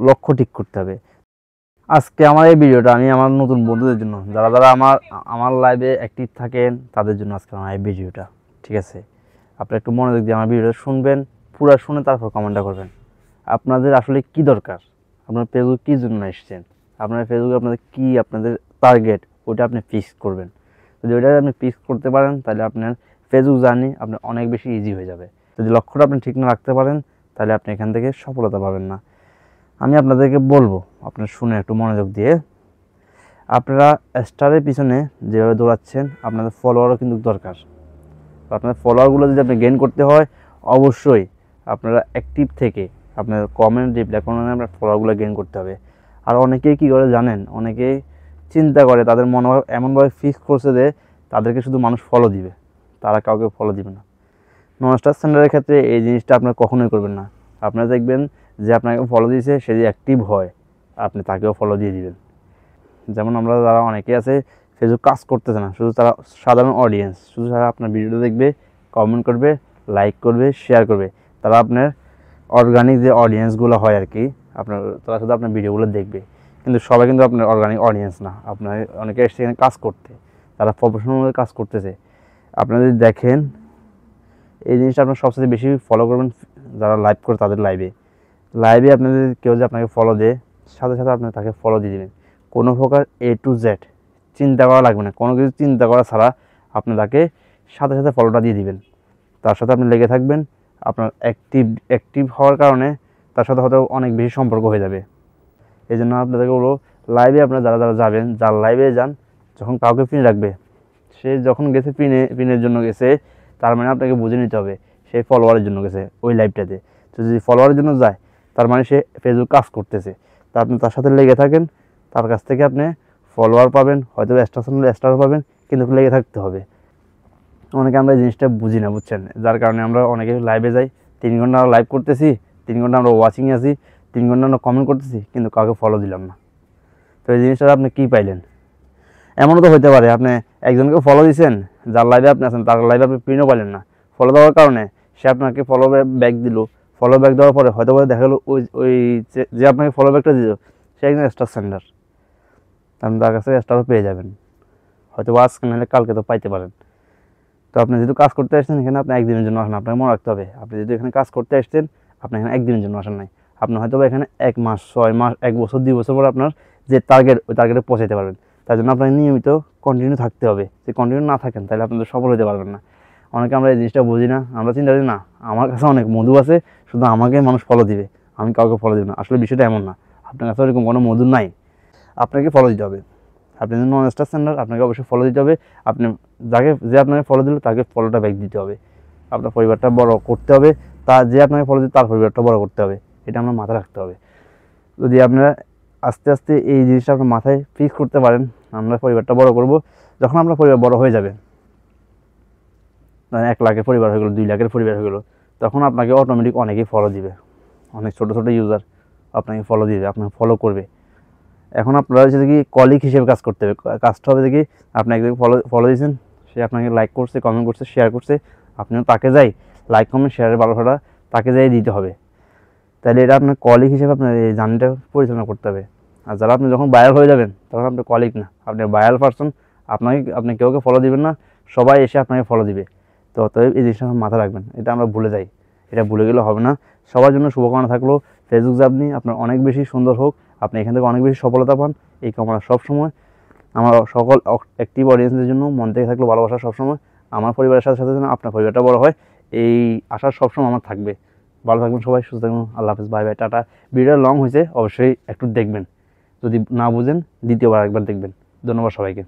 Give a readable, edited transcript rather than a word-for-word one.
লক্ষ্য ঠিক করতে হবে। আজকে আমার এই ভিডিওটা আমি আমার নতুন বন্ধুদের জন্য, যারা যারা আমার লাইভে অ্যাক্টিভ থাকেন তাদের জন্য আজকে আমার এই ভিডিওটা। ঠিক আছে, আপনি একটু মনোযোগ দিয়ে আমার ভিডিওটা শুনবেন, পুরো শুনে তারপর কমেন্টটা করবেন। আপনাদের আসলে কি দরকার, আপনার ফেসবুক কী জন্য এসেছেন, আপনার ফেসবুকে আপনাদের কি আপনাদের টার্গেট, ওইটা আপনি ফিক্স করবেন। যদি ওইটা আপনি ফিক্স করতে পারেন তাহলে আপনার ফেসবুক জার্নি আপনার অনেক বেশি ইজি হয়ে যাবে। যদি লক্ষ্যটা আপনি ঠিক না রাখতে পারেন তাহলে আপনি এখান থেকে সফলতা পাবেন না। আমি আপনাদেরকে বলবো, আপনারা শুনে একটু মনোযোগ দিয়ে, আপনারা স্টারের পিছনে যেভাবে দৌড়াচ্ছেন আপনাদের ফলোয়ারও কিন্তু দরকার। আপনাদের ফলোয়ারগুলো যদি আপনি গেইন করতে হয়, অবশ্যই আপনারা অ্যাক্টিভ থেকে আপনার কমেন্ট রিপ্লাই করে আপনার ফলোয়ারগুলো গেইন করতে হবে। আর অনেকেই কী করে জানেন, অনেকেই চিন্তা করে, তাদের মনোভাব এমনভাবে ফিক্স করছে যে তাদেরকে শুধু মানুষ ফলো দিবে, তারা কাউকে ফলো দিবে না। নন স্টার সেন্টারের ক্ষেত্রে এই জিনিসটা আপনারা কখনোই করবেন না। আপনারা দেখবেন যে আপনাকে ফলো দিয়েছে, সে যদি অ্যাক্টিভ হয় আপনি তাকেও ফলো দিয়ে দিবেন। যেমন আমরা যারা অনেকে আছে ফেসবুক কাজ করতেছে না, শুধু তারা সাধারণ অডিয়েন্স, শুধু তারা আপনার ভিডিওটা দেখবে, কমেন্ট করবে, লাইক করবে, শেয়ার করবে, তারা আপনার অর্গানিক যে অডিয়েন্সগুলো হয় আর কি, তারা শুধু আপনার ভিডিওগুলো দেখবে। কিন্তু সবাই কিন্তু আপনার অর্গানিক অডিয়েন্স না। আপনার অনেকে এসে এখানে কাজ করতে, তারা প্রফেশনালভাবে কাজ করতেছে। আপনারা যদি দেখেন, এই জিনিসটা আপনার সবচেয়ে বেশি ফলো করবেন যারা লাইভ করে তাদের লাইভে আপনাদের কেউ যে আপনাকে ফলো দেয়, সাথে সাথে আপনি তাকে ফলো দিয়ে দেবেন। কোনো প্রকার A to Z চিন্তা করা লাগবে না, কোনো কিছু চিন্তা করা ছাড়া আপনি তাকে সাথে সাথে ফলোটা দিয়ে দিবেন। তার সাথে আপনি লেগে থাকবেন। আপনার অ্যাক্টিভ হওয়ার কারণে তার সাথে হয়তো অনেক বেশি সম্পর্ক হয়ে যাবে। এই জন্য আপনাদেরকে বলবো, লাইভে আপনারা যারা যারা যাবেন, যার লাইভে যান, যখন কাউকে পিন রাখবে, সে যখন গেছে পিনের জন্য গেছে, তার মানে আপনাকে বুঝে নিতে হবে সে ফলোয়ারের জন্য গেছে ওই লাইভটাতে। তো যদি ফলোয়ারের জন্য যায়, তার মানে সে ফেসবুক কাজ করতেছে। তা আপনি তার সাথে লেগে থাকেন, তার কাছ থেকে আপনি ফলোয়ার পাবেন, হয়তো স্টার পাবেন, কিন্তু লেগে থাকতে হবে। অনেকে আমরা এই জিনিসটা বুঝি না, বুঝছেন, যার কারণে আমরা অনেকে লাইভে যাই, 3 ঘন্টা আমরা লাইভ করতেছি, 3 ঘন্টা আমরা ওয়াচিংয়ে আছি, 3 ঘন্টা আমরা কমেন্ট করতেছি, কিন্তু কাউকে ফলো দিলাম না। তো এই জিনিসটা আপনি কী পাইলেন? এমনও তো হতে পারে আপনি একজনকে ফলো দিয়েছেন, যার লাইভে আপনি আছেন, তার লাইভে আপনি পিনও পাইলেন না। ফলো দেওয়ার কারণে সে আপনাকে ফলো ব্যাক দিল, ফলো ব্যাক দেওয়ার পরে হয়তো দেখা গেলো ওই যে আপনাকে ফলো ব্যাকটা দিল সে একজন স্টার সেন্ডার, আপনি তার কাছে স্টারও পেয়ে যাবেন, হয়তো আজকে নাহলে কালকে তো পাইতে পারেন। তো আপনি যেহেতু কাজ করতে আসছেন এখানে, আপনি একদিনের জন্য আসেন, আপনাকে মনে রাখতে হবে, আপনি যেহেতু এখানে কাজ করতে আসছেন, আপনি এখানে একদিনের জন্য আসেন নাই। আপনি হয়তো এখানে 1 মাস, 6 মাস, 1 বছর, 2 বছর পর আপনার যে টার্গেট, ওই টার্গেটে পৌঁছাতে পারবেন। তার জন্য আপনাকে নিয়মিত কন্টিনিউ থাকতে হবে। যদি কন্টিনিউ না থাকেন তাহলে আপনাদের সফল হতে পারবেন না। অনেকে আমরা এই জিনিসটা বুঝি না, আমরা চিন্তা করি না আমার কাছে অনেক মধু আছে, শুধু আমাকে মানুষ ফলো দিবে, আমি কাউকে ফলো দিব না। আসলে বিষয়টা এমন না, আপনার কাছে ওরকম কোনো মধু নাই, আপনাকে ফলো দিতে হবে। আপনি যদি নন স্টার সেন্ডার, আপনাকে অবশ্যই ফলো দিতে হবে। আপনি যে আপনাকে ফলো দিল তাকে ফলোটা ব্যাক দিতে হবে। আপনার পরিবারটা বড় করতে হবে, যে আপনাকে ফলো দিল তার পরিবারটা বড় করতে হবে, এটা আমরা মাথায় রাখতে হবে। যদি আপনারা আস্তে আস্তে এই জিনিসটা আপনার মাথায় ফিক্স করতে পারেন, আমরা পরিবারটা বড় করব, যখন আপনার পরিবার বড় হয়ে যাবে, 1 লাখের পরিবার হয়ে গেলো, 2 লাখের পরিবার হয়ে গেলো, তখন আপনাকে অটোমেটিক অনেকেই ফলো দিবে, অনেক ছোটো ছোটো ইউজার আপনাকে ফলো দিবে, আপনাকে ফলো করবে। এখন আপনারা হচ্ছে কি কলিগ হিসেবে কাজ করতে হবে। কাজটা হবে দেখি আপনি একদিকে ফলো দিয়েছেন, সে আপনাকে লাইক করছে, কমেন্ট করছে, শেয়ার করছে, আপনিও তাকে যাই লাইক কমেন্ট শেয়ারের ভালোবাসাটা তাকে যাই দিতে হবে। তাহলে এটা আপনার কলিগ হিসেবে আপনার এই জার্নিটা পরিচালনা করতে হবে। আর যারা আপনি যখন ভাইরাল হয়ে যাবেন তখন আপনি কলিগ না, আপনি ভাইরাল পারসন। আপনি কেউকে ফলো দিবেন না, সবাই এসে আপনাকে ফলো দিবে। তো অতএব এই জিনিসটা মাথায় রাখবেন, এটা আমরা ভুলে যাই, এটা ভুলে গেলে হবে না। সবার জন্য শুভকামনা থাকলো, ফেসবুক জার্নি আপনার অনেক বেশি সুন্দর হোক, আপনি এখান থেকে অনেক বেশি সফলতা পান, এই কামনা সবসময়। আমার সকল অ্যাক্টিভ অডিয়েন্সদের জন্য মন থেকে থাকলো ভালোবাসা সবসময়। আমার পরিবারের সাথে সাথে যেন আপনার পরিবারটা বড় হয়, এই আশা সবসময় আমার থাকবে। ভালো থাকবেন সবাই, সুস্থ থাকবেন, আল্লাহ হাফিজ, বাই বাই, টাটা। ভিডিও লং হয়েছে, অবশ্যই একটু দেখবেন, যদি না বুঝেন দ্বিতীয়বার একবার দেখবেন। ধন্যবাদ সবাইকে।